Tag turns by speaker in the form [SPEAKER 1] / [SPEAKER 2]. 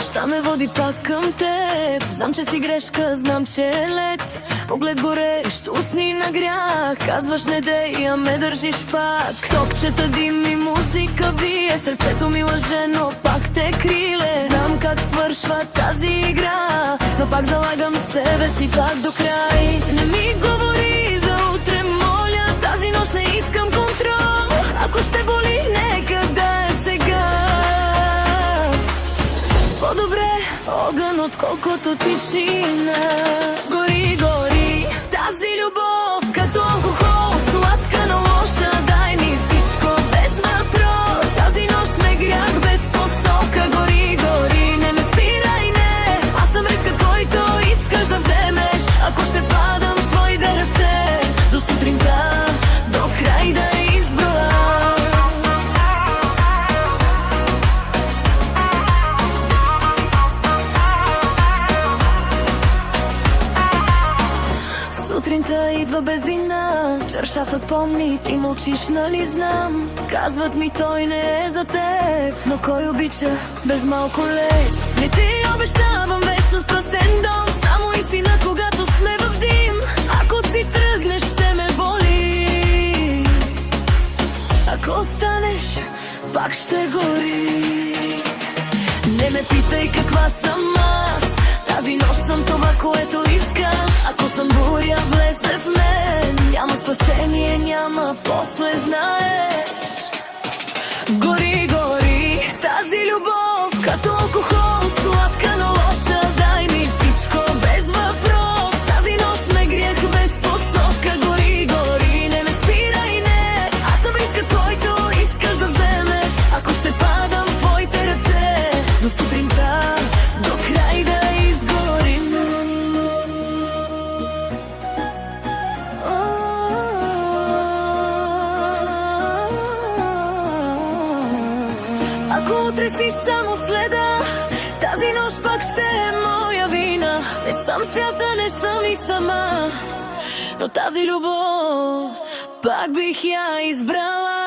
[SPEAKER 1] Нощта ме води пак към теб. Знам, че си грешка, знам, че е лед. Поглед горещ, усни на грях. Казваш не дей, а ме държиш пак. Топчета, дим и музика бие. Сърцето ми лъже, но пак те криле. Знам как свършва тази игра, но пак залагам себе си пак до край. Не ми говори за утре, моля. Тази нощ не искам контрол. Ако ще боли, нека да е сега. По-добре огън, отколкото тишина. Гори, гори тази любов, като алкохол, сладка, но лоша. Дай ми всичко без въпрос. Тази нощ сме грях без посока. Гори, гори, не ме спирай, не. Аз съм рискът, който искаш да вземеш. Ако ще падам в твоите ръце, до сутринта, до край да изброя. Сутринта идва без вина, чаршафът помни, ти мълчиш, нали знам. Казват ми той не е за теб, но кой обича без малко лед? Не ти обещавам вечност, простен дом, само истина, когато сме в дим. Ако си тръгнеш, ще ме боли. Ако останеш, пак ще гори. Не ме питай каква съм аз, тази нощ съм това, което искам. Ако съм буря, влезе в мен, няма спасение, няма после, знаеш. Гори, гори тази любов, като алкохол, сладка, но лоша. Дай ми всичко без въпрос. Тази нощ сме грях без посока. Гори, гори, не ме спирай, не. Аз съм рискът, който искаш да вземеш. Ако ще падам в твоите ръце, до сутринта, до край да изгорим. Ако утре си само следа, тази нощ пак ще е моя вина. Не съм свята, не съм и сама, но тази любов пак бих я избрала.